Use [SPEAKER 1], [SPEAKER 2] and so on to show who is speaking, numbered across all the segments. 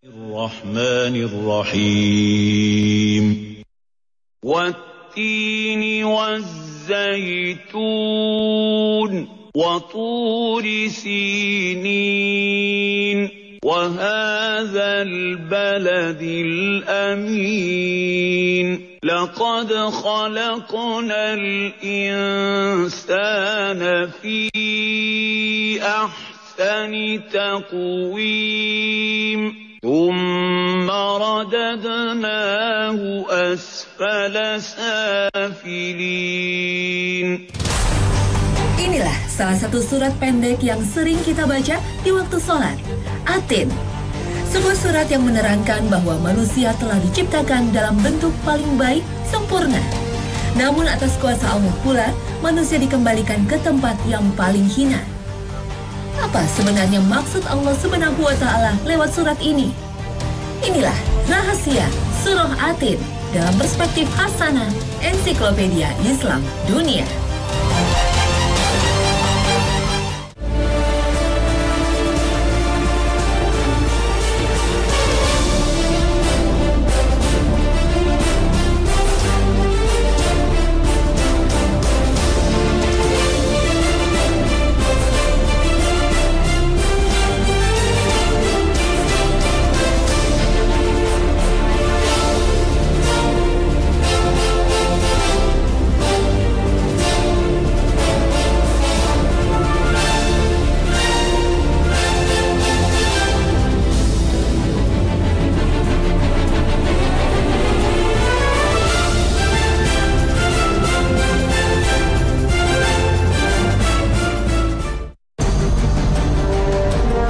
[SPEAKER 1] Bismillahirrahmanirrahim. Wat-tini waz-zaytun wa turi sinin wa hadzal baladil amin. Laqad khalaqnal insana fi ahsani taqwim. ثم رددناه أسفل سافلين.
[SPEAKER 2] Inilah salah satu surat pendek yang sering kita baca di waktu sholat, At-Tin. Sebuah surat yang menerangkan bahwa manusia telah diciptakan dalam bentuk paling baik, sempurna. Namun atas kuasa Allah pula, manusia dikembalikan ke tempat yang paling hina. Apa sebenarnya maksud Allah Subhanahu wa Ta'ala lewat surat ini? Inilah rahasia Surah At-Tin dalam perspektif Hasanah Ensiklopedia Islam Dunia.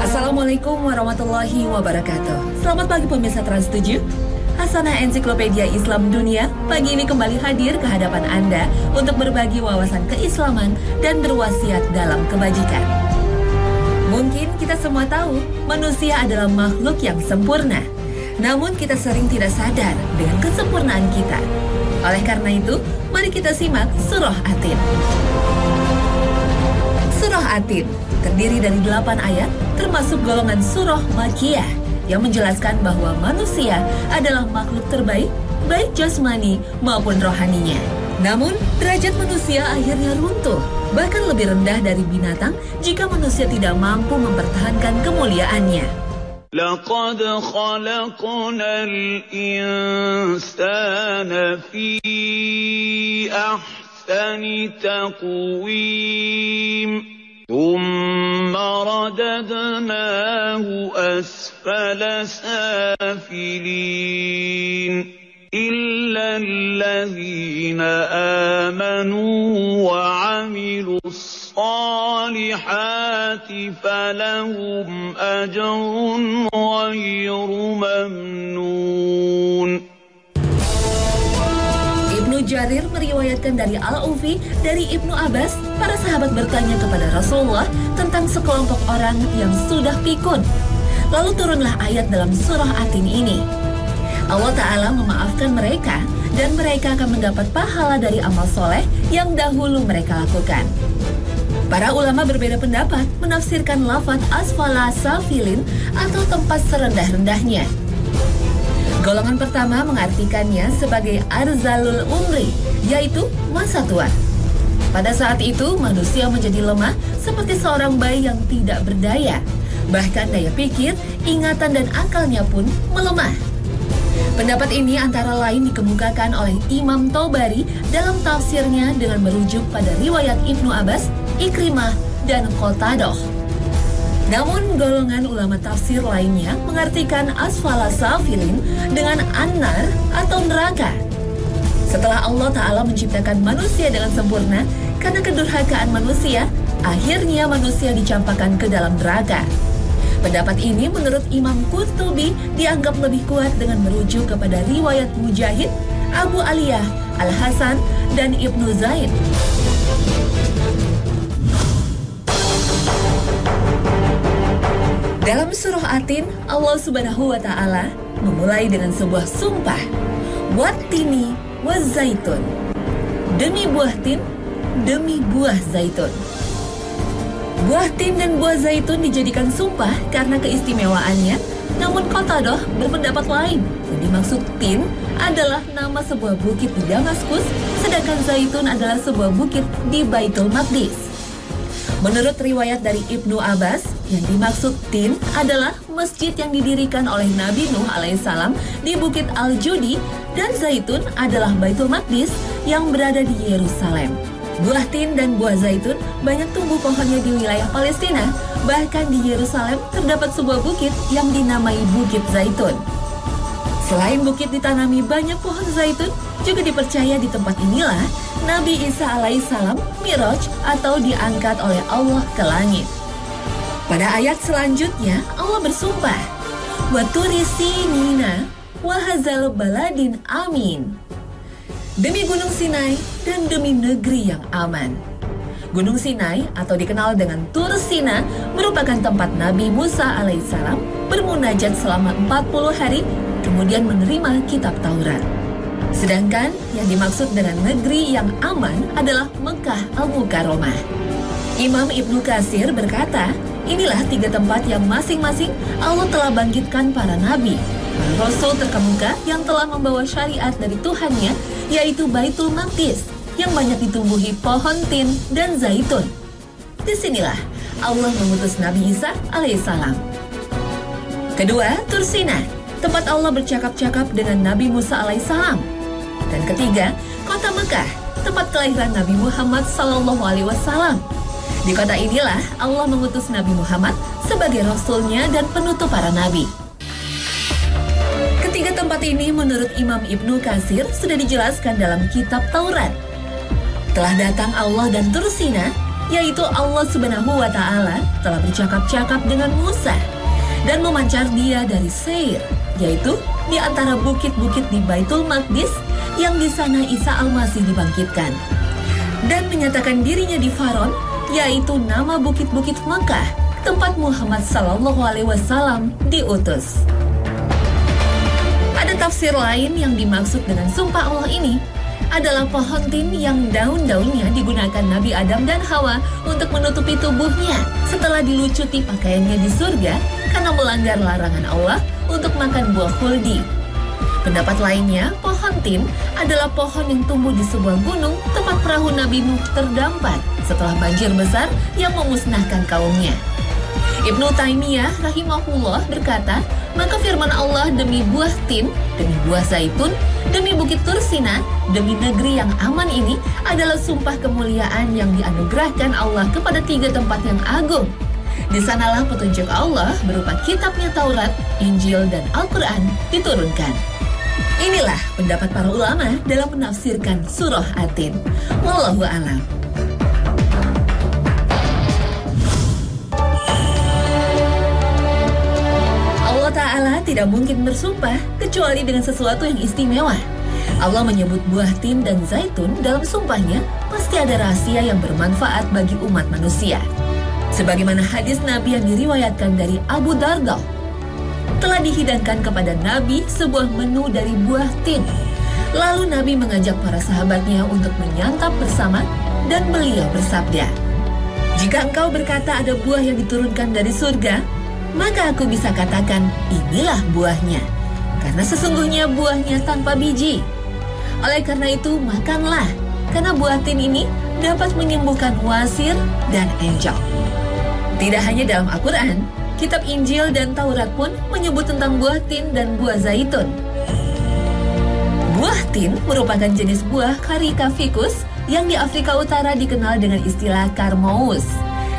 [SPEAKER 2] Assalamualaikum warahmatullahi wabarakatuh. Selamat pagi pemirsa Trans 7. Hasanah Ensiklopedia Islam Dunia pagi ini kembali hadir ke hadapan Anda untuk berbagi wawasan keislaman dan berwasiat dalam kebajikan. Mungkin kita semua tahu manusia adalah makhluk yang sempurna. Namun kita sering tidak sadar dengan kesempurnaan kita. Oleh karena itu, mari kita simak Surah At-Tin. Surah At-Tin terdiri dari 8 ayat, termasuk golongan surah Makkiyah yang menjelaskan bahwa manusia adalah makhluk terbaik, baik jasmani maupun rohaninya. Namun, derajat manusia akhirnya runtuh, bahkan lebih rendah dari binatang jika manusia tidak mampu mempertahankan kemuliaannya.
[SPEAKER 1] Laqad khalaqnal insana fi ahsani taqwim. ثم رددناه أسفل سافلين إلا الذين آمنوا وعملوا الصالحات فلهم أجر غير ممنون.
[SPEAKER 2] Ibnu Jarir meriwayatkan dari Al-Ufi dari Ibnu Abbas, para sahabat bertanya kepada Rasulullah tentang sekelompok orang yang sudah pikun. Lalu turunlah ayat dalam surah At-Tin ini. Allah Ta'ala memaafkan mereka dan mereka akan mendapat pahala dari amal soleh yang dahulu mereka lakukan. Para ulama berbeda pendapat menafsirkan lafaz asfala safilin atau tempat serendah-rendahnya. Golongan pertama mengartikannya sebagai arzalul umri, yaitu masa tua. Pada saat itu, manusia menjadi lemah seperti seorang bayi yang tidak berdaya. Bahkan daya pikir, ingatan dan akalnya pun melemah. Pendapat ini antara lain dikemukakan oleh Imam Tobari dalam tafsirnya dengan merujuk pada riwayat Ibnu Abbas, Ikrimah, dan Qatadah. Namun golongan ulama tafsir lainnya mengartikan asfala safilin dengan annar atau neraka. Setelah Allah Ta'ala menciptakan manusia dengan sempurna, karena kedurhakaan manusia, akhirnya manusia dicampakkan ke dalam neraka. Pendapat ini menurut Imam Qurtubi dianggap lebih kuat dengan merujuk kepada riwayat Mujahid, Abu Aliyah, Al-Hasan, dan Ibnu Zaid. Dalam surah At-Tin, Allah Subhanahu wa Ta'ala memulai dengan sebuah sumpah, Wat-tini waz-zaitun. Demi buah tin, demi buah zaitun. Buah tin dan buah zaitun dijadikan sumpah karena keistimewaannya Namun Qatadah berpendapat lain. Yang dimaksud tin adalah nama sebuah bukit di Damaskus, sedangkan zaitun adalah sebuah bukit di Baitul Maqdis. Menurut riwayat dari Ibnu Abbas, yang dimaksud tin adalah masjid yang didirikan oleh Nabi Nuh alaihissalam di Bukit Al-Judi, dan zaitun adalah Baitul Maqdis yang berada di Yerusalem. Buah tin dan buah zaitun banyak tumbuh pohonnya di wilayah Palestina. Bahkan di Yerusalem terdapat sebuah bukit yang dinamai Bukit Zaitun. Selain bukit ditanami banyak pohon zaitun, juga dipercaya di tempat inilah Nabi Isa alaihissalam Mi'raj atau diangkat oleh Allah ke langit. Pada ayat selanjutnya Allah bersumpah, "Wa turi sinina wa hadzal baladin amin." Demi Gunung Sinai dan demi negeri yang aman. Gunung Sinai atau dikenal dengan Tur Sina merupakan tempat Nabi Musa alaihissalam bermunajat selama 40 hari kemudian menerima kitab Taurat. Sedangkan yang dimaksud dengan negeri yang aman adalah Mekah Al-Mukarramah. Imam Ibnu Katsir berkata, inilah 3 tempat yang masing-masing Allah telah bangkitkan para nabi, para rasul terkemuka yang telah membawa syariat dari Tuhannya, yaitu Baitul Maqdis yang banyak ditumbuhi pohon tin dan zaitun. Disinilah Allah mengutus Nabi Isa alaihissalam. Kedua, Tur Sina, tempat Allah bercakap-cakap dengan Nabi Musa alaihissalam. Dan ketiga, kota Mekah, tempat kelahiran Nabi Muhammad SAW. Di kota inilah Allah mengutus Nabi Muhammad sebagai rasulnya dan penutup para nabi. Ketiga tempat ini menurut Imam Ibnu Katsir sudah dijelaskan dalam kitab Taurat. Telah datang Allah dan Tur Sina, yaitu Allah Subhanahu wa Ta'ala telah bercakap-cakap dengan Musa dan memancar dia dari Seir, yaitu di antara bukit-bukit di Baitul Maqdis yang di sana Isa Al-Masih dibangkitkan, dan menyatakan dirinya di Faron, yaitu nama bukit-bukit Makkah, tempat Muhammad SAW diutus. Ada tafsir lain yang dimaksud dengan sumpah Allah ini adalah pohon tin yang daun-daunnya digunakan Nabi Adam dan Hawa untuk menutupi tubuhnya setelah dilucuti pakaiannya di surga karena melanggar larangan Allah untuk makan buah khuldi. Pendapat lainnya, pohon tin adalah pohon yang tumbuh di sebuah gunung tempat perahu Nabi Nuh terdampar setelah banjir besar yang memusnahkan kaumnya. Ibnu Taimiyah rahimahullah berkata, maka firman Allah demi buah tin, demi buah zaitun, demi bukit Tur Sina, demi negeri yang aman ini adalah sumpah kemuliaan yang dianugerahkan Allah kepada 3 tempat yang agung. Di sanalah petunjuk Allah berupa kitabnya Taurat, Injil, dan Al-Quran diturunkan. Inilah pendapat para ulama dalam menafsirkan surah At-Tin. Wallahu a'lam. Allah Ta'ala tidak mungkin bersumpah kecuali dengan sesuatu yang istimewa. Allah menyebut buah tin dan zaitun dalam sumpahnya pasti ada rahasia yang bermanfaat bagi umat manusia. Sebagaimana hadis Nabi yang diriwayatkan dari Abu Darda, telah dihidangkan kepada Nabi sebuah menu dari buah tin. Lalu Nabi mengajak para sahabatnya untuk menyantap bersama dan beliau bersabda, jika engkau berkata ada buah yang diturunkan dari surga, maka aku bisa katakan inilah buahnya, karena sesungguhnya buahnya tanpa biji. Oleh karena itu makanlah, karena buah tin ini dapat menyembuhkan wasir dan enjok. Tidak hanya dalam Al-Quran, kitab Injil dan Taurat pun menyebut tentang buah tin dan buah zaitun. Buah tin merupakan jenis buah Carica ficus yang di Afrika Utara dikenal dengan istilah karmous.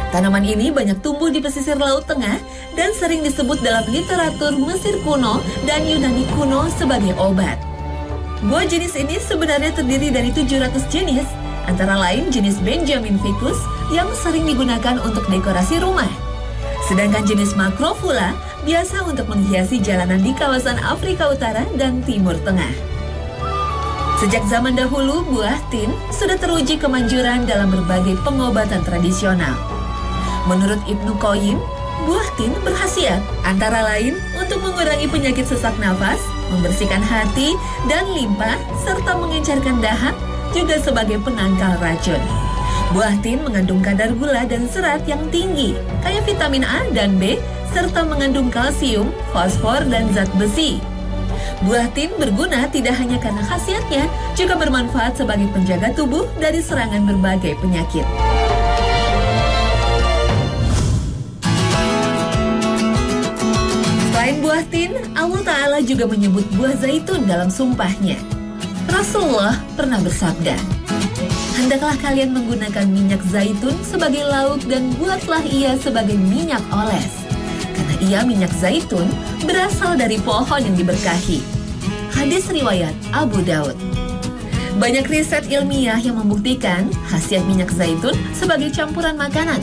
[SPEAKER 2] Tanaman ini banyak tumbuh di pesisir Laut Tengah dan sering disebut dalam literatur Mesir kuno dan Yunani kuno sebagai obat. Buah jenis ini sebenarnya terdiri dari 700 jenis, antara lain jenis Benjamin ficus yang sering digunakan untuk dekorasi rumah. Sedangkan jenis Macrophylla biasa untuk menghiasi jalanan di kawasan Afrika Utara dan Timur Tengah. Sejak zaman dahulu, buah tin sudah teruji kemanjuran dalam berbagai pengobatan tradisional. Menurut Ibnu Qayyim, buah tin berkhasiat antara lain untuk mengurangi penyakit sesak nafas, membersihkan hati dan limpa, serta mengencarkan dahak, juga sebagai penangkal racun. Buah tin mengandung kadar gula dan serat yang tinggi, kayak vitamin A dan B, serta mengandung kalsium, fosfor, dan zat besi. Buah tin berguna tidak hanya karena khasiatnya, juga bermanfaat sebagai penjaga tubuh dari serangan berbagai penyakit. Selain buah tin, Allah Ta'ala juga menyebut buah zaitun dalam sumpahnya. Rasulullah pernah bersabda, "Hendaklah kalian menggunakan minyak zaitun sebagai lauk dan buatlah ia sebagai minyak oles. Karena ia minyak zaitun berasal dari pohon yang diberkahi." Hadis riwayat Abu Daud. Banyak riset ilmiah yang membuktikan khasiat minyak zaitun sebagai campuran makanan.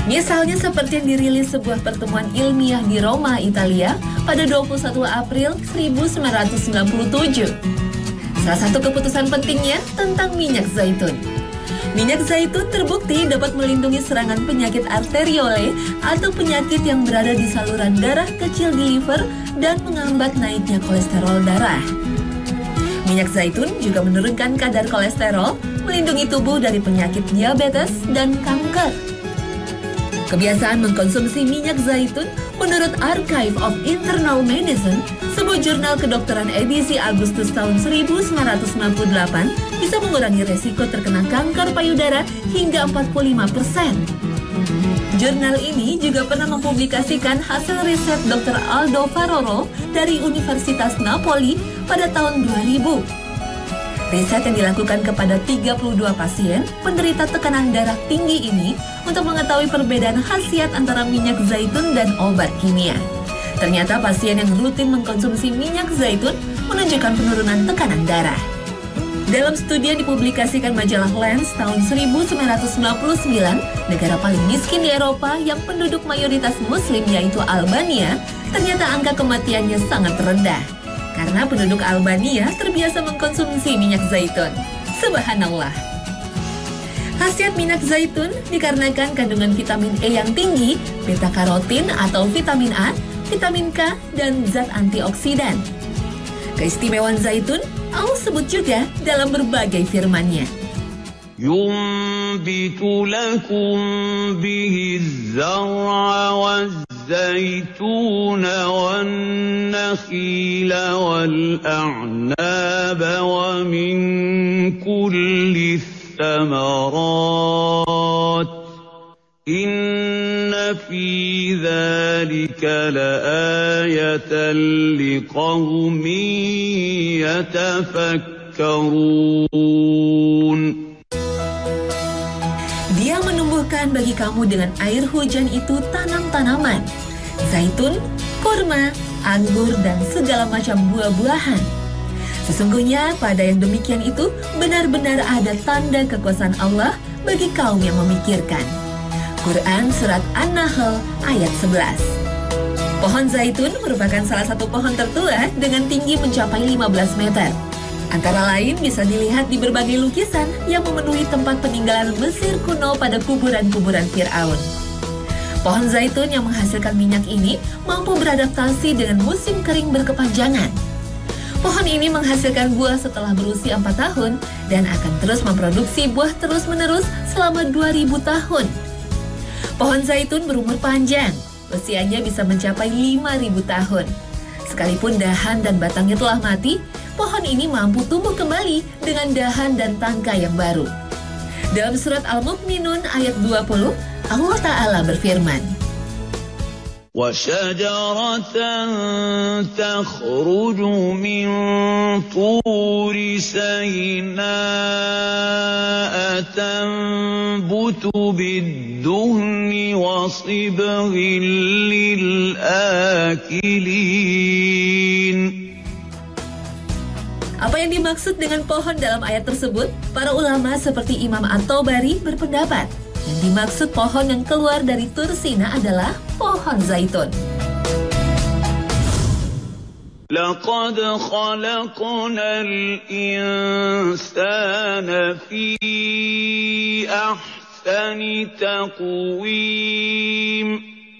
[SPEAKER 2] Misalnya seperti yang dirilis sebuah pertemuan ilmiah di Roma, Italia pada 21 April 1997. Salah satu keputusan pentingnya tentang minyak zaitun. Minyak zaitun terbukti dapat melindungi serangan penyakit arteriole atau penyakit yang berada di saluran darah kecil di liver dan menghambat naiknya kolesterol darah. Minyak zaitun juga menurunkan kadar kolesterol, melindungi tubuh dari penyakit diabetes dan kanker. Kebiasaan mengkonsumsi minyak zaitun menurut Archive of Internal Medicine, sebuah jurnal kedokteran edisi Agustus tahun 1998, bisa mengurangi resiko terkena kanker payudara hingga 45%. Jurnal ini juga pernah mempublikasikan hasil riset Dr. Aldo Faroro dari Universitas Napoli pada tahun 2000. Riset yang dilakukan kepada 32 pasien penderita tekanan darah tinggi ini untuk mengetahui perbedaan khasiat antara minyak zaitun dan obat kimia. Ternyata pasien yang rutin mengkonsumsi minyak zaitun menunjukkan penurunan tekanan darah. Dalam studi yang dipublikasikan majalah Lens tahun 1999, negara paling miskin di Eropa yang penduduk mayoritas muslim yaitu Albania, ternyata angka kematiannya sangat rendah. Karena penduduk Albania terbiasa mengkonsumsi minyak zaitun. Subhanallah. Khasiat minyak zaitun dikarenakan kandungan vitamin E yang tinggi, beta-karotin atau vitamin A, vitamin K, dan zat antioksidan. Keistimewaan zaitun Allah sebut juga dalam berbagai firman-Nya.
[SPEAKER 1] Yumbitu lakum bihi az-zar'a waz-zaytuna wan-nakhila wal-a'naba wa min kulli الثمرات إن في ذلك لآية لقوم يتفكرون.
[SPEAKER 2] Dia menumbuhkan bagi kamu dengan air hujan itu tanam-tanaman, zaitun, kurma, anggur, dan segala macam buah-buahan. Sesungguhnya pada yang demikian itu benar-benar ada tanda kekuasaan Allah bagi kaum yang memikirkan. Quran Surat An-Nahl ayat 11. Pohon zaitun merupakan salah satu pohon tertua dengan tinggi mencapai 15 meter. Antara lain bisa dilihat di berbagai lukisan yang memenuhi tempat peninggalan Mesir kuno pada kuburan-kuburan Fir'aun. Pohon zaitun yang menghasilkan minyak ini mampu beradaptasi dengan musim kering berkepanjangan. Pohon ini menghasilkan buah setelah berusia 4 tahun dan akan terus memproduksi buah terus-menerus selama 2000 tahun. Pohon zaitun berumur panjang, usianya bisa mencapai 5000 tahun. Sekalipun dahan dan batangnya telah mati, pohon ini mampu tumbuh kembali dengan dahan dan tangkai yang baru. Dalam surat Al-Mu'minun ayat 20, Allah Ta'ala berfirman,
[SPEAKER 1] وَشَجَرَةً تَخْرُجُ مِنْ طُورِ سَيْنَاءَ تَنبُتُ بِالدُّهْنِ وَصِبْغٍ لِلْآكِلِينَ.
[SPEAKER 2] Apa yang dimaksud dengan pohon dalam ayat tersebut? Para ulama seperti Imam At-Tabari berpendapat yang dimaksud pohon yang keluar dari Tur Sina adalah pohon zaitun.
[SPEAKER 1] لَقَدْ خَلَقْنَا الْإِنسَانَ فِي أَحْسَنِ تَقْوِيمٍ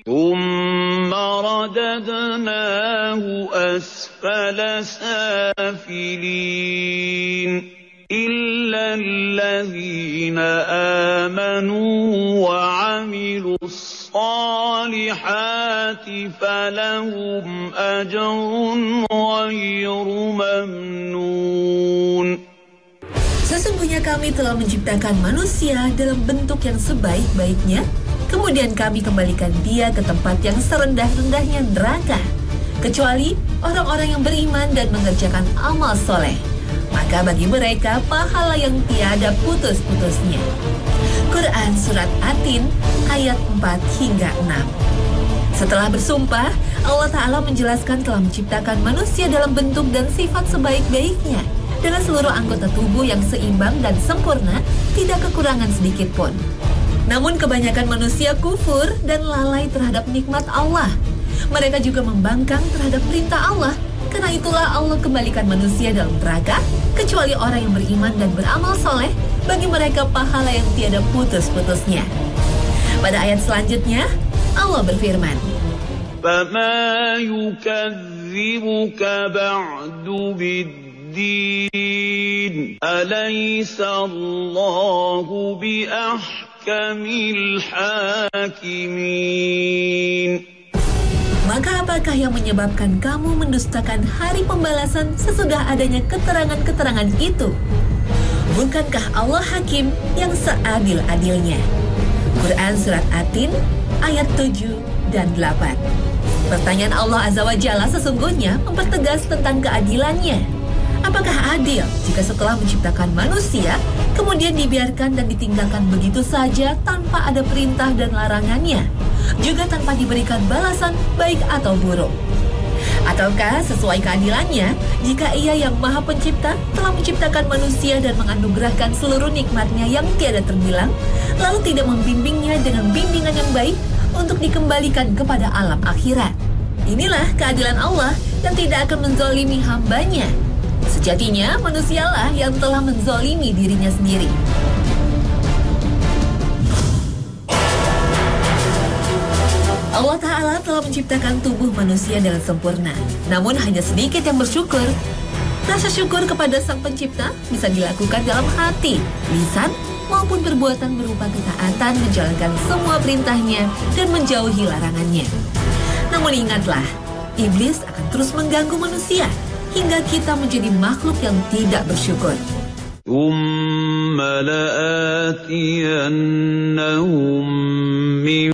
[SPEAKER 1] ثُمَّ رَدَدْنَاهُ أَسْفَلَ سَافِلِينَ إِلَّا الَّذِينَ آمَنُوا وَعَمِلُوا الصَّالِحَاتِ فلهم أجر غير ممنون.
[SPEAKER 2] Sesungguhnya kami telah menciptakan manusia dalam bentuk yang sebaik-baiknya, kemudian kami kembalikan dia ke tempat yang serendah-rendahnya neraka, kecuali orang-orang yang beriman dan mengerjakan amal soleh. Maka bagi mereka pahala yang tiada putus-putusnya. Quran Surat At-Tin ayat 4 hingga 6. Setelah bersumpah, Allah Ta'ala menjelaskan telah menciptakan manusia dalam bentuk dan sifat sebaik-baiknya, dengan seluruh anggota tubuh yang seimbang dan sempurna, tidak kekurangan sedikit pun. Namun kebanyakan manusia kufur dan lalai terhadap nikmat Allah. Mereka juga membangkang terhadap perintah Allah. Karena itulah Allah kembalikan manusia dalam neraka, kecuali orang yang beriman dan beramal soleh, bagi mereka pahala yang tiada putus-putusnya. Pada ayat selanjutnya, Allah berfirman,
[SPEAKER 1] فَمَا يُكَذِّبُكَ بَعْدُ بِالدِّينِ أَلَيْسَ اللَّهُ بِأَحْكَمِ الْحَاكِمِينَ.
[SPEAKER 2] Maka apakah yang menyebabkan kamu mendustakan hari pembalasan sesudah adanya keterangan-keterangan itu? Bukankah Allah Hakim yang seadil-adilnya? Quran Surat At-Tin ayat 7 dan 8. Pertanyaan Allah Azza wa Jalla sesungguhnya mempertegas tentang keadilannya. Apakah adil jika setelah menciptakan manusia, kemudian dibiarkan dan ditinggalkan begitu saja tanpa ada perintah dan larangannya, juga tanpa diberikan balasan baik atau buruk? Ataukah sesuai keadilannya jika Ia yang Maha Pencipta telah menciptakan manusia dan menganugerahkan seluruh nikmatnya yang tiada terbilang, lalu tidak membimbingnya dengan bimbingan yang baik untuk dikembalikan kepada alam akhirat? Inilah keadilan Allah yang tidak akan menzolimi hambanya. Sejatinya manusialah yang telah menzolimi dirinya sendiri. Allah Ta'ala telah menciptakan tubuh manusia dengan sempurna, namun hanya sedikit yang bersyukur. Rasa syukur kepada Sang Pencipta bisa dilakukan dalam hati, lisan, maupun perbuatan berupa ketaatan menjalankan semua perintahnya dan menjauhi larangannya. Namun ingatlah, iblis akan terus mengganggu manusia hingga kita menjadi makhluk yang tidak bersyukur.
[SPEAKER 1] ثُمَّ لَآتِيَنَّهُمْ مِنْ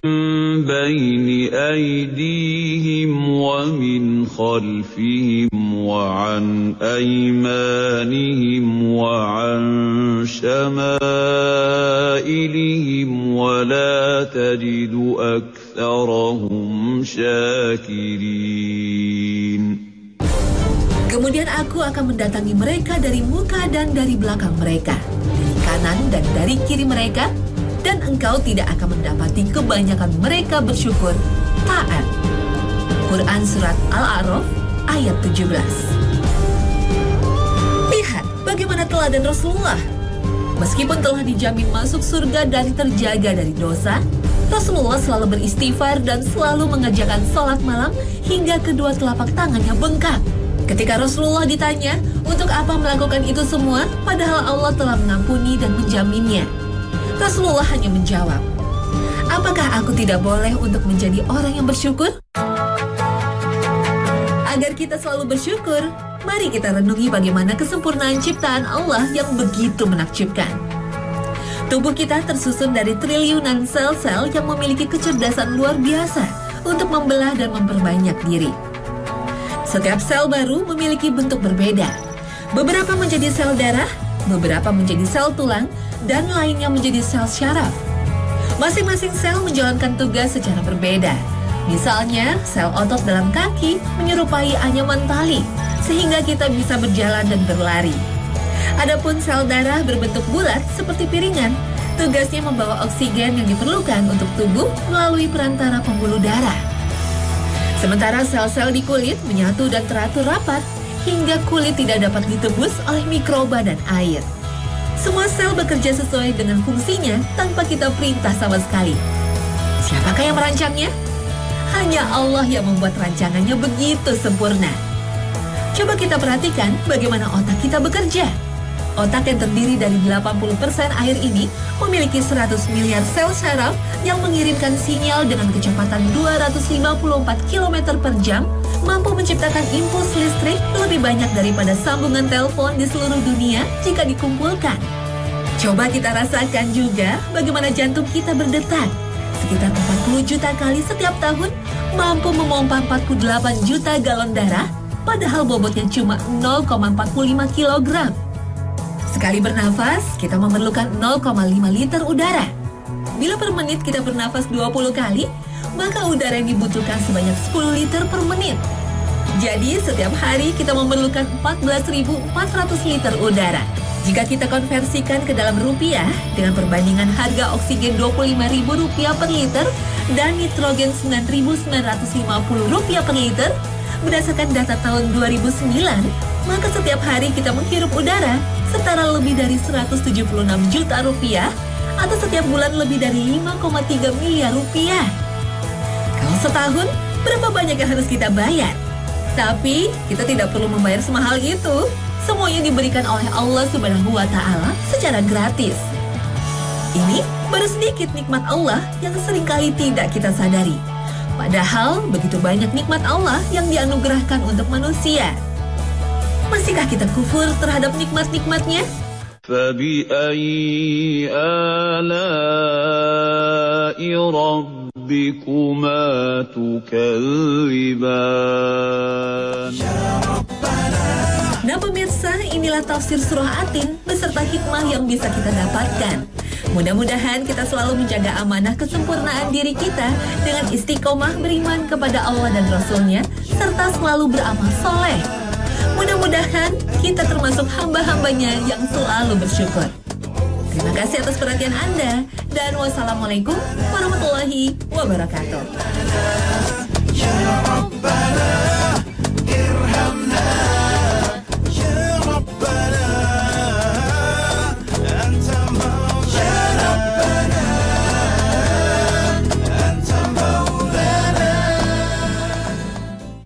[SPEAKER 1] بَيْنِ أَيْدِيهِمْ وَمِنْ خَلْفِهِمْ وَعَنْ أَيْمَانِهِمْ وَعَنْ شَمَائِلِهِمْ وَلَا تَجِدُ أَكْثَرَهُمْ شَاكِرِينَ.
[SPEAKER 2] Kemudian aku akan mendatangi mereka dari muka dan dari belakang mereka, dari kanan dan dari kiri mereka, dan engkau tidak akan mendapati kebanyakan mereka bersyukur, taat. Quran Surat Al-A'raf ayat 17. Lihat bagaimana teladan Rasulullah. Meskipun telah dijamin masuk surga dan terjaga dari dosa, Rasulullah selalu beristighfar dan selalu mengerjakan sholat malam hingga kedua telapak tangannya bengkak. Ketika Rasulullah ditanya untuk apa melakukan itu semua, padahal Allah telah mengampuni dan menjaminnya, Rasulullah hanya menjawab, apakah aku tidak boleh untuk menjadi orang yang bersyukur? Agar kita selalu bersyukur, mari kita renungi bagaimana kesempurnaan ciptaan Allah yang begitu menakjubkan. Tubuh kita tersusun dari triliunan sel-sel yang memiliki kecerdasan luar biasa untuk membelah dan memperbanyak diri. Setiap sel baru memiliki bentuk berbeda. Beberapa menjadi sel darah, beberapa menjadi sel tulang, dan lainnya menjadi sel syaraf. Masing-masing sel menjalankan tugas secara berbeda. Misalnya, sel otot dalam kaki menyerupai anyaman tali, sehingga kita bisa berjalan dan berlari. Adapun sel darah berbentuk bulat seperti piringan, tugasnya membawa oksigen yang diperlukan untuk tubuh melalui perantara pembuluh darah. Sementara sel-sel di kulit menyatu dan teratur rapat, hingga kulit tidak dapat ditembus oleh mikroba dan air. Semua sel bekerja sesuai dengan fungsinya tanpa kita perintah sama sekali. Siapakah yang merancangnya? Hanya Allah yang membuat rancangannya begitu sempurna. Coba kita perhatikan bagaimana otak kita bekerja. Otak yang terdiri dari 80% air ini memiliki 100 miliar sel saraf yang mengirimkan sinyal dengan kecepatan 254 km per jam, mampu menciptakan impuls listrik lebih banyak daripada sambungan telepon di seluruh dunia jika dikumpulkan. Coba kita rasakan juga bagaimana jantung kita berdetak. Sekitar 40 juta kali setiap tahun, mampu memompa 48 juta galon darah, padahal bobotnya cuma 0,45 kg. Sekali bernafas, kita memerlukan 0,5 liter udara. Bila per menit kita bernafas 20 kali, maka udara yang dibutuhkan sebanyak 10 liter per menit. Jadi, setiap hari kita memerlukan 14.400 liter udara. Jika kita konversikan ke dalam rupiah, dengan perbandingan harga oksigen Rp25.000 per liter dan nitrogen Rp9.950 per liter, berdasarkan data tahun 2009, maka setiap hari kita menghirup udara setara lebih dari 176 juta rupiah atau setiap bulan lebih dari 5,3 miliar rupiah. Kalau setahun, berapa banyak yang harus kita bayar? Tapi kita tidak perlu membayar semahal itu. Semuanya diberikan oleh Allah Subhanahu wa Ta'ala secara gratis. Ini baru sedikit nikmat Allah yang seringkali tidak kita sadari. Padahal begitu banyak nikmat Allah yang dianugerahkan untuk manusia. Masihkah kita kufur terhadap nikmat-nikmatnya?
[SPEAKER 1] فَبِأَيِّ آلَاءِ رَبِّكُمَا تُكَذِّبَانِ.
[SPEAKER 2] Nah pemirsa, inilah tafsir surah Atin beserta hikmah yang bisa kita dapatkan. Mudah-mudahan kita selalu menjaga amanah kesempurnaan diri kita dengan istiqomah beriman kepada Allah dan Rasul-Nya, serta selalu beramal soleh. Mudah-mudahan kita termasuk hamba-hambanya yang selalu bersyukur. Terima kasih atas perhatian Anda, dan wassalamualaikum warahmatullahi wabarakatuh.